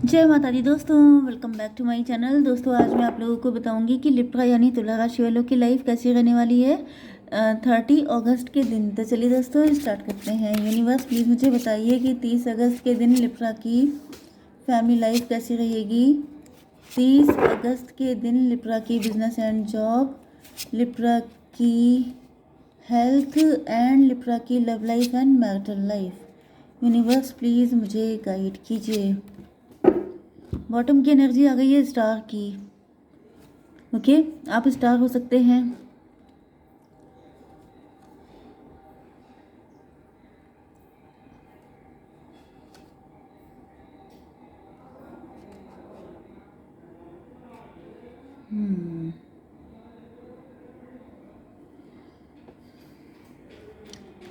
जय माता दी दोस्तों, welcome back to my channel. दोस्तों आज मैं आप लोगों को बताऊंगी कि लिब्रा यानी तुला राशि वालों की लाइफ कैसी रहने वाली है 30 अगस्त के दिन। तो चलिए दोस्तों स्टार्ट करते हैं। यूनिवर्स प्लीज़ मुझे बताइए कि 30 अगस्त के दिन लिब्रा की फैमिली लाइफ कैसी रहेगी। 30 अगस्त के दिन लिब्रा की बिजनेस एंड जॉब, लिब्रा की हेल्थ एंड लिब्रा की love life and marital life. Universe please मुझे गाइड कीजिए। बॉटम की एनर्जी आ गई है स्टार की। ओके, आप स्टार हो सकते हैं।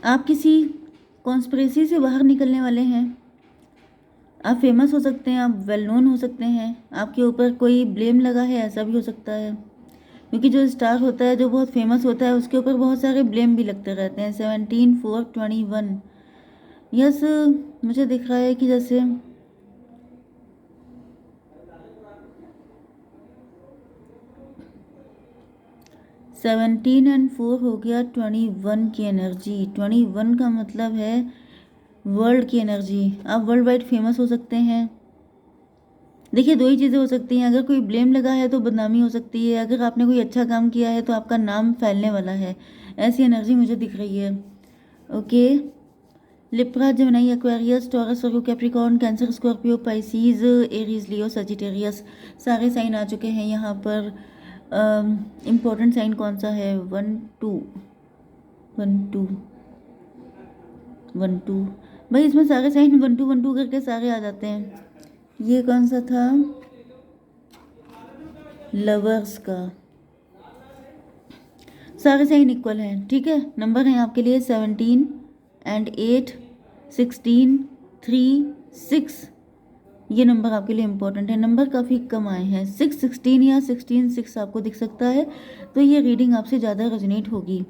आप किसी कॉन्स्पिरेसी से बाहर निकलने वाले हैं। आप फेमस हो सकते हैं, आप वेल नोन हो सकते हैं, आपके ऊपर कोई ब्लेम लगा है, ऐसा भी हो सकता है। क्योंकि जो स्टार होता है, जो बहुत फेमस होता है, उसके ऊपर बहुत सारे ब्लेम भी लगते रहते हैं। 17/4/21 यस, मुझे दिख रहा है कि जैसे 17 और 4 हो गया 21 की एनर्जी। 21 का मतलब है वर्ल्ड की एनर्जी। आप वर्ल्ड वाइड फेमस हो सकते हैं। देखिए, दो ही चीज़ें हो सकती हैं। अगर कोई ब्लेम लगा है तो बदनामी हो सकती है, अगर आपने कोई अच्छा काम किया है तो आपका नाम फैलने वाला है। ऐसी एनर्जी मुझे दिख रही है। Okay, Libra, Gemini, Aquarius, Taurus, Virgo, Capricorn, Cancer, Scorpio, Pisces, Aries, Leo, Sagittarius, सारे साइन आ चुके हैं यहाँ पर। इम्पोर्टेंट साइन कौन सा है? 1 2 1 2 1 2। भाई इसमें सारे साइन 1 2 1 2 करके सारे आ जाते हैं। ये कौन सा था? लवर्स का। सारे साइन इक्वल हैं, ठीक है। नंबर हैं आपके लिए 17 एंड 8, 16, 3, 6। ये नंबर आपके लिए इम्पोर्टेंट है। नंबर काफ़ी कम आए हैं, 6, 16 या 16, 6 आपको दिख सकता है। तो ये रीडिंग आपसे ज़्यादा रेजोनेट होगी।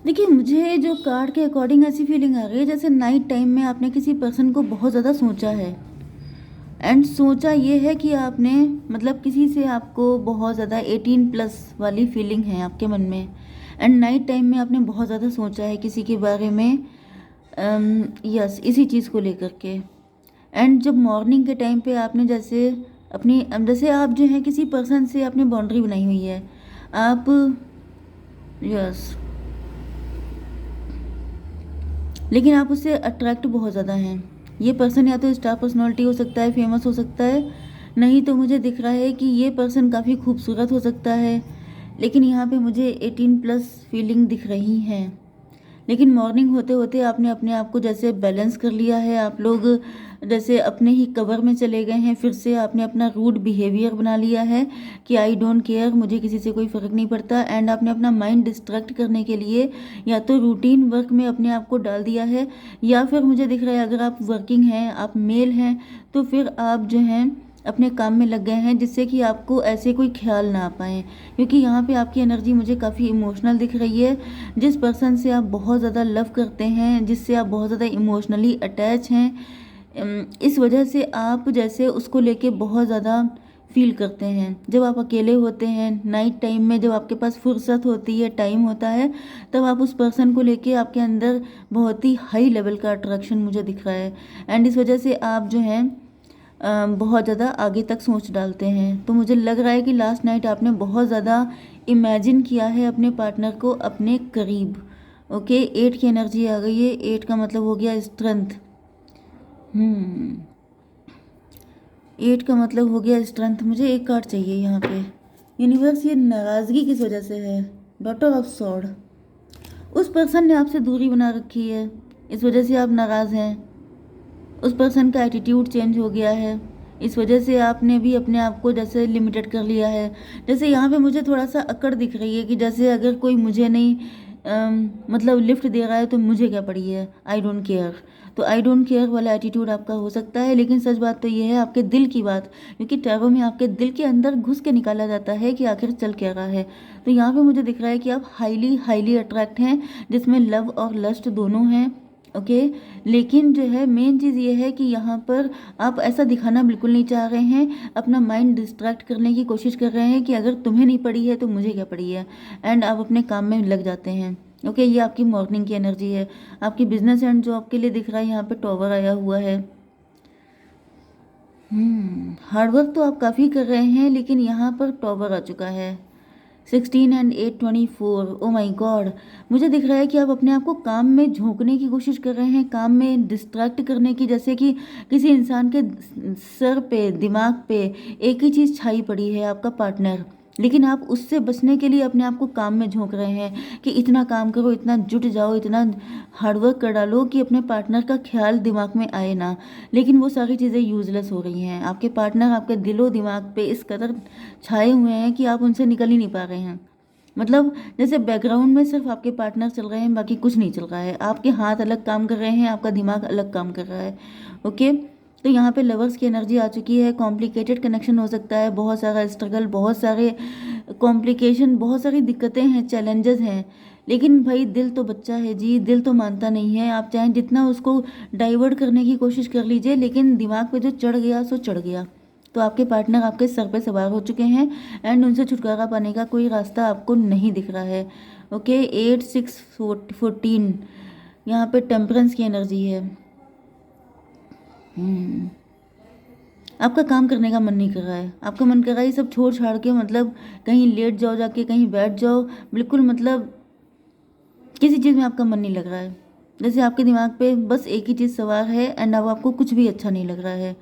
देखिए, मुझे जो कार्ड के अकॉर्डिंग ऐसी फीलिंग आ रही है जैसे नाइट टाइम में आपने किसी पर्सन को बहुत ज़्यादा सोचा है। एंड सोचा ये है कि आपने मतलब किसी से आपको बहुत ज़्यादा 18+ वाली फीलिंग है आपके मन में। एंड नाइट टाइम में आपने बहुत ज़्यादा सोचा है किसी के बारे में। यस, इसी चीज़ को लेकर के। एंड जब मॉर्निंग के टाइम पे आपने जैसे आप जो है किसी पर्सन से आपने बाउंड्री बनाई हुई है। आप यस, लेकिन आप उससे अट्रैक्ट बहुत ज़्यादा हैं। ये पर्सन या तो स्टार पर्सनालिटी हो सकता है, फेमस हो सकता है, नहीं तो मुझे दिख रहा है कि ये पर्सन काफ़ी खूबसूरत हो सकता है। लेकिन यहाँ पे मुझे 18+ फीलिंग दिख रही है। लेकिन मॉर्निंग होते होते आपने अपने आप को जैसे बैलेंस कर लिया है। आप लोग जैसे अपने ही कवर में चले गए हैं। फिर से आपने अपना रूड बिहेवियर बना लिया है कि आई डोंट केयर, मुझे किसी से कोई फ़र्क नहीं पड़ता। एंड आपने अपना माइंड डिस्ट्रैक्ट करने के लिए या तो रूटीन वर्क में अपने आप को डाल दिया है, या फिर मुझे दिख रहा है अगर आप वर्किंग हैं, आप मेल हैं, तो फिर आप जो हैं अपने काम में लग गए हैं, जिससे कि आपको ऐसे कोई ख्याल ना आ पाए। क्योंकि यहाँ पे आपकी एनर्जी मुझे काफ़ी इमोशनल दिख रही है। जिस पर्सन से आप बहुत ज़्यादा लव करते हैं, जिससे आप बहुत ज़्यादा इमोशनली अटैच हैं, इस वजह से आप जैसे उसको लेके बहुत ज़्यादा फील करते हैं। जब आप अकेले होते हैं नाइट टाइम में, जब आपके पास फुर्सत होती है, टाइम होता है, तब आप उस पर्सन को लेके आपके अंदर बहुत ही हाई लेवल का अट्रैक्शन मुझे दिख रहा है। एंड इस वजह से आप जो हैं बहुत ज़्यादा आगे तक सोच डालते हैं। तो मुझे लग रहा है कि लास्ट नाइट आपने बहुत ज़्यादा इमेजिन किया है अपने पार्टनर को अपने करीब। ओके, 8 की एनर्जी आ गई है। 8 का मतलब हो गया स्ट्रेंथ। 8 का मतलब हो गया स्ट्रेंथ। मुझे एक कार्ड चाहिए यहाँ पे। यूनिवर्स, ये नाराज़गी किस वजह से है? Daughter of sword. उस पर्सन ने आपसे दूरी बना रखी है, इस वजह से आप नाराज़ हैं। उस पर्सन का एटीट्यूड चेंज हो गया है, इस वजह से आपने भी अपने आप को जैसे लिमिटेड कर लिया है। जैसे यहाँ पे मुझे थोड़ा सा अकड़ दिख रही है कि जैसे अगर कोई मुझे नहीं मतलब लिफ्ट दे रहा है तो मुझे क्या पड़ी है, आई डोंट केयर। तो आई डोंट केयर वाला एटीट्यूड आपका हो सकता है। लेकिन सच बात तो ये है, आपके दिल की बात, क्योंकि टैरो में आपके दिल के अंदर घुस के निकाला जाता है कि आखिर चल क्या रहा है। तो यहाँ पे मुझे दिख रहा है कि आप हाईली हाईली अट्रैक्ट हैं, जिसमें लव और लस्ट दोनों हैं। ओके। लेकिन जो है मेन चीज़ ये है कि यहाँ पर आप ऐसा दिखाना बिल्कुल नहीं चाह रहे हैं, अपना माइंड डिस्ट्रैक्ट करने की कोशिश कर रहे हैं कि अगर तुम्हें नहीं पड़ी है तो मुझे क्या पड़ी है, एंड आप अपने काम में लग जाते हैं। ओके, ये आपकी मॉर्निंग की एनर्जी है। आपकी बिजनेस एंड जॉब के लिए दिख रहा है यहाँ पे टॉवर आया हुआ है। हार्डवर्क तो आप काफ़ी कर रहे हैं, लेकिन यहाँ पर टॉवर आ चुका है। 16 एंड 8 24। ओ माई गॉड, मुझे दिख रहा है कि आप अपने आप को काम में झोंकने की कोशिश कर रहे हैं, काम में डिस्ट्रैक्ट करने की, जैसे कि किसी इंसान के सर पे, दिमाग पे एक ही चीज़ छाई पड़ी है, आपका पार्टनर। लेकिन आप उससे बचने के लिए अपने आप को काम में झोंक रहे हैं कि इतना काम करो, इतना जुट जाओ, इतना हार्डवर्क कर डालो कि अपने पार्टनर का ख्याल दिमाग में आए ना। लेकिन वो सारी चीज़ें यूजलेस हो रही हैं। आपके पार्टनर आपके दिलो दिमाग पे इस कदर छाए हुए हैं कि आप उनसे निकल ही नहीं पा रहे हैं। मतलब जैसे बैकग्राउंड में सिर्फ आपके पार्टनर चल रहे हैं, बाकी कुछ नहीं चल रहा है। आपके हाथ अलग काम कर रहे हैं, आपका दिमाग अलग काम कर रहा है। ओके, तो यहाँ पे लवर्स की एनर्जी आ चुकी है। कॉम्प्लिकेटेड कनेक्शन हो सकता है, बहुत सारा स्ट्रगल, बहुत सारे कॉम्प्लिकेशन, बहुत सारी दिक्कतें हैं, चैलेंजेस हैं। लेकिन भाई दिल तो बच्चा है जी, दिल तो मानता नहीं है। आप चाहें जितना उसको डाइवर्ट करने की कोशिश कर लीजिए, लेकिन दिमाग पे जो चढ़ गया सो चढ़ गया। तो आपके पार्टनर आपके सर पे सवार हो चुके हैं, एंड उनसे छुटकारा पाने का कोई रास्ता आपको नहीं दिख रहा है। ओके, 8 6 14, यहाँ पे टेम्परेंस की एनर्जी है। आपका काम करने का मन नहीं कर रहा है, आपका मन कर रहा है ये सब छोड़ छाड़ के मतलब कहीं लेट जाओ, जाके कहीं बैठ जाओ, बिल्कुल मतलब किसी चीज़ में आपका मन नहीं लग रहा है। जैसे आपके दिमाग पे बस एक ही चीज़ सवार है, एंड अब आपको कुछ भी अच्छा नहीं लग रहा है।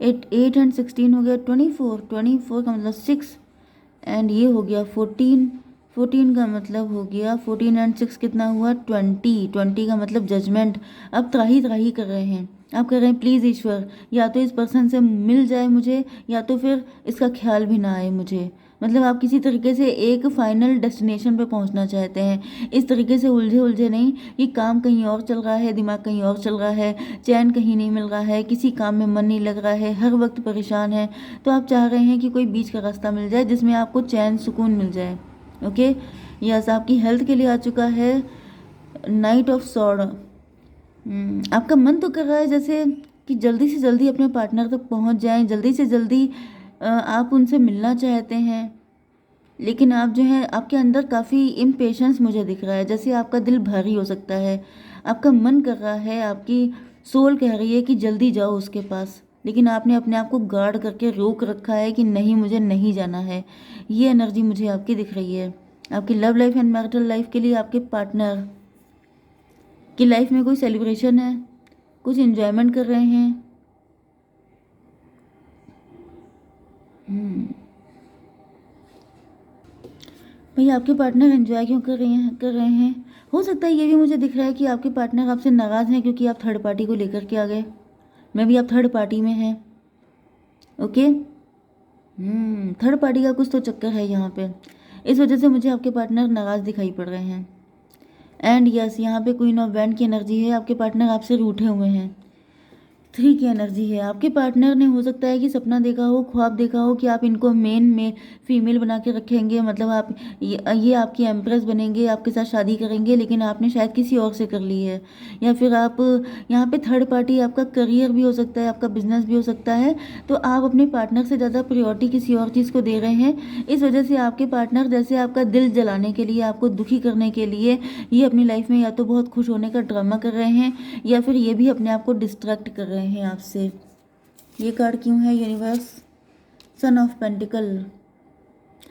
8 एंड 16 हो गया 24, 24 का मतलब 6, एंड ये हो गया 14, 14 का मतलब हो गया 14 एंड 6 कितना हुआ 20, 20 का मतलब जजमेंट। अब त्राही त्राही कर रहे हैं, आप कह रहे हैं प्लीज़ ईश्वर, या तो इस पर्सन से मिल जाए मुझे, या तो फिर इसका ख्याल भी ना आए मुझे। मतलब आप किसी तरीके से एक फाइनल डेस्टिनेशन पे पहुंचना चाहते हैं, इस तरीके से उलझे उलझे नहीं कि काम कहीं और चल रहा है, दिमाग कहीं और चल रहा है, चैन कहीं नहीं मिल रहा है, किसी काम में मन नहीं लग रहा है, हर वक्त परेशान है। तो आप चाह रहे हैं कि कोई बीच का रास्ता मिल जाए जिसमें आपको चैन सुकून मिल जाए। ओके, यस, आपकी हेल्थ के लिए आ चुका है नाइट ऑफ सॉर्ड। आपका मन तो कर रहा है जैसे कि जल्दी से जल्दी अपने पार्टनर तक पहुंच जाएं, जल्दी से जल्दी आप उनसे मिलना चाहते हैं। लेकिन आप जो है, आपके अंदर काफ़ी इम्पेशंस मुझे दिख रहा है, जैसे आपका दिल भारी हो सकता है, आपका मन कर रहा है, आपकी सोल कह रही है कि जल्दी जाओ उसके पास, लेकिन आपने अपने आप को गार्ड करके रोक रखा है कि नहीं, मुझे नहीं जाना है। ये एनर्जी मुझे आपकी दिख रही है। आपकी love life and marital life के लिए आपके पार्टनर की लाइफ में कोई सेलिब्रेशन है, कुछ एंजॉयमेंट कर रहे हैं। भैया आपके पार्टनर एंजॉय क्यों कर रहे हैं? हो सकता है ये भी मुझे दिख रहा है कि आपके पार्टनर आपसे नाराज़ हैं क्योंकि आप थर्ड पार्टी को लेकर के आ गए। मैं भी आप थर्ड पार्टी में हैं। ओके, थर्ड पार्टी का कुछ तो चक्कर है यहाँ पे, इस वजह से मुझे आपके पार्टनर नाराज़ दिखाई पड़ रहे हैं। एंड यस, यहाँ पे क्वीन ऑफ वैंड की एनर्जी है। आपके पार्टनर आपसे रूठे हुए हैं। 3 की एनर्जी है। आपके पार्टनर ने हो सकता है कि सपना देखा हो, ख्वाब देखा हो कि आप इनको मेन में फीमेल बना के रखेंगे, मतलब आप ये आपकी एम्प्रेस बनेंगे, आपके साथ शादी करेंगे, लेकिन आपने शायद किसी और से कर ली है। या फिर आप यहाँ पे थर्ड पार्टी, आपका करियर भी हो सकता है, आपका बिजनेस भी हो सकता है। तो आप अपने पार्टनर से ज़्यादा प्रायोरिटी किसी और चीज़ को दे रहे हैं। इस वजह से आपके पार्टनर जैसे आपका दिल जलाने के लिए, आपको दुखी करने के लिए ये अपनी लाइफ में या तो बहुत खुश होने का ड्रामा कर रहे हैं, या फिर ये भी अपने आप को डिस्ट्रैक्ट कर रहे हैं आपसे। ये कार्ड क्यों है यूनिवर्स? Son of pentacle.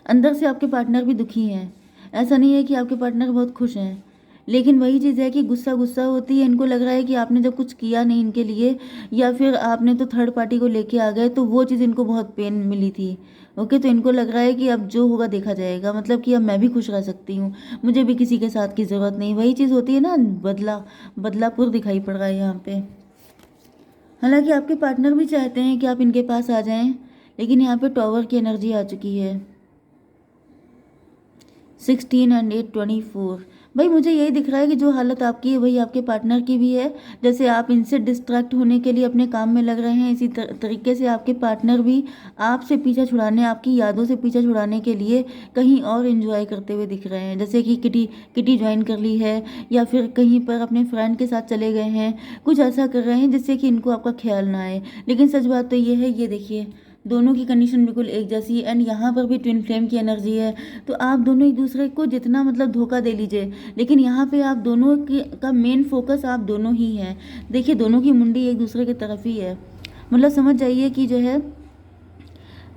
अंदर से आपके पार्टनर भी दुखी हैं। ऐसा नहीं है कि आपके पार्टनर बहुत खुश हैं, लेकिन वही चीज़ है कि गुस्सा गुस्सा होती है। इनको लग रहा है कि आपने जब कुछ किया नहीं इनके लिए, या फिर आपने तो थर्ड पार्टी को लेके आ गए, तो वो चीज़ इनको बहुत पेन मिली थी। ओके, तो इनको लग रहा है कि अब जो होगा देखा जाएगा, मतलब कि अब मैं भी खुश रह सकती हूँ, मुझे भी किसी के साथ की ज़रूरत नहीं। वही चीज़ होती है ना, बदलापुर दिखाई पड़ रहा है यहाँ पे। हालांकि आपके पार्टनर भी चाहते हैं कि आप इनके पास आ जाएं, लेकिन यहाँ पे टॉवर की एनर्जी आ चुकी है। 16 एंड 8 24। भाई मुझे यही दिख रहा है कि जो हालत आपकी है वही आपके पार्टनर की भी है। जैसे आप इनसे डिस्ट्रैक्ट होने के लिए अपने काम में लग रहे हैं, इसी तरीके से आपके पार्टनर भी आपसे पीछा छुड़ाने, आपकी यादों से पीछा छुड़ाने के लिए कहीं और एंजॉय करते हुए दिख रहे हैं। जैसे कि किटी किटी ज्वाइन कर ली है, या फिर कहीं पर अपने फ्रेंड के साथ चले गए हैं, कुछ ऐसा कर रहे हैं जिससे कि इनको आपका ख्याल ना आए। लेकिन सच बात तो ये है, ये देखिए दोनों की कंडीशन बिल्कुल एक जैसी, एंड यहाँ पर भी ट्विन फ्लेम की एनर्जी है। तो आप दोनों एक दूसरे को जितना मतलब धोखा दे लीजिए, लेकिन यहाँ पे आप दोनों का मेन फोकस आप दोनों ही हैं। देखिए दोनों की मुंडी एक दूसरे की तरफ ही है। मतलब समझ जाइए कि जो है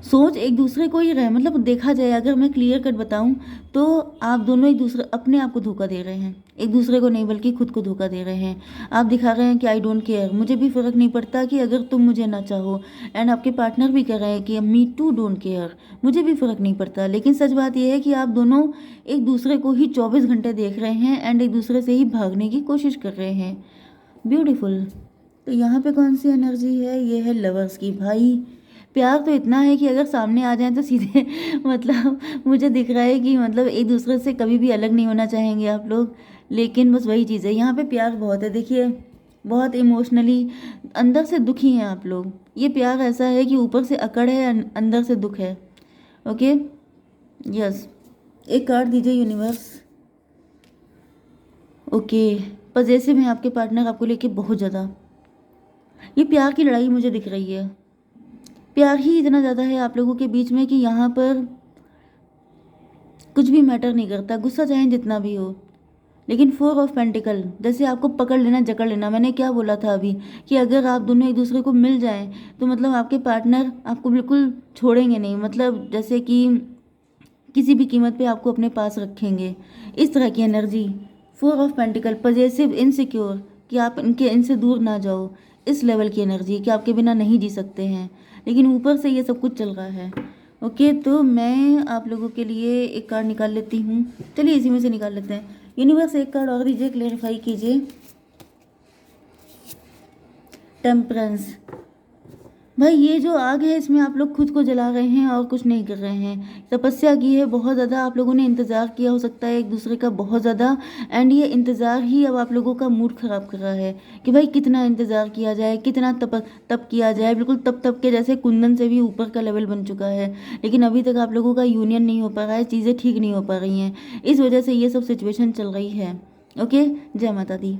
सोच एक दूसरे को ही रहे। मतलब देखा जाए, अगर मैं क्लियर कट बताऊं तो आप दोनों एक दूसरे अपने आप को धोखा दे रहे हैं, एक दूसरे को नहीं बल्कि खुद को धोखा दे रहे हैं। आप दिखा रहे हैं कि आई डोंट केयर, मुझे भी फ़र्क नहीं पड़ता कि अगर तुम मुझे ना चाहो, एंड आपके पार्टनर भी कह रहे हैं कि मी टू डोंट केयर, मुझे भी फ़र्क नहीं पड़ता। लेकिन सच बात यह है कि आप दोनों एक दूसरे को ही 24 घंटे देख रहे हैं, एंड एक दूसरे से ही भागने की कोशिश कर रहे हैं। ब्यूटीफुल। तो यहाँ पे कौन सी एनर्जी है? ये है लवर्स की। भाई प्यार तो इतना है कि अगर सामने आ जाए तो सीधे मतलब मुझे दिख रहा है कि मतलब एक दूसरे से कभी भी अलग नहीं होना चाहेंगे आप लोग। लेकिन बस वही चीज़ है, यहाँ पे प्यार बहुत है। देखिए बहुत इमोशनली अंदर से दुखी हैं आप लोग। ये प्यार ऐसा है कि ऊपर से अकड़ है, अंदर से दुख है। Okay, yes. एक कार्ड दीजिए यूनिवर्स। ओके, पजेसिव है आपके पार्टनर आपको लेके बहुत ज़्यादा। ये प्यार की लड़ाई मुझे दिख रही है। प्यार ही इतना ज़्यादा है आप लोगों के बीच में कि यहाँ पर कुछ भी मैटर नहीं करता, गुस्सा चाहे जितना भी हो। लेकिन 4 ऑफ पेंटिकल, जैसे आपको पकड़ लेना, जकड़ लेना। मैंने क्या बोला था अभी कि अगर आप दोनों एक दूसरे को मिल जाएं तो मतलब आपके पार्टनर आपको बिल्कुल छोड़ेंगे नहीं। मतलब जैसे कि किसी भी कीमत पे आपको अपने पास रखेंगे, इस तरह की energy. 4 of pentacle, possessive, insecure, कि आप इनसे दूर ना जाओ, इस लेवल की एनर्जी कि आपके बिना नहीं जी सकते हैं। लेकिन ऊपर से ये सब कुछ चल रहा है। ओके, तो मैं आप लोगों के लिए एक कार्ड निकाल लेती हूँ। चलिए इसी में से निकाल लेते हैं। यूनिवर्स एक कार्ड और दीजिए, क्लेरिफाई कीजिए। टेम्परेंस। भाई ये जो आग है इसमें आप लोग खुद को जला रहे हैं और कुछ नहीं कर रहे हैं। तपस्या की है बहुत ज़्यादा, आप लोगों ने इंतज़ार किया हो सकता है एक दूसरे का बहुत ज़्यादा, एंड ये इंतज़ार ही अब आप लोगों का मूड ख़राब कर रहा है कि भाई कितना इंतज़ार किया जाए, कितना तप किया जाए। बिल्कुल तप के जैसे कुंदन से भी ऊपर का लेवल बन चुका है, लेकिन अभी तक आप लोगों का यूनियन नहीं हो पा रहा है, चीज़ें ठीक नहीं हो पा रही हैं। इस वजह से ये सब सिचुएशन चल रही है। ओके, जय माता दी।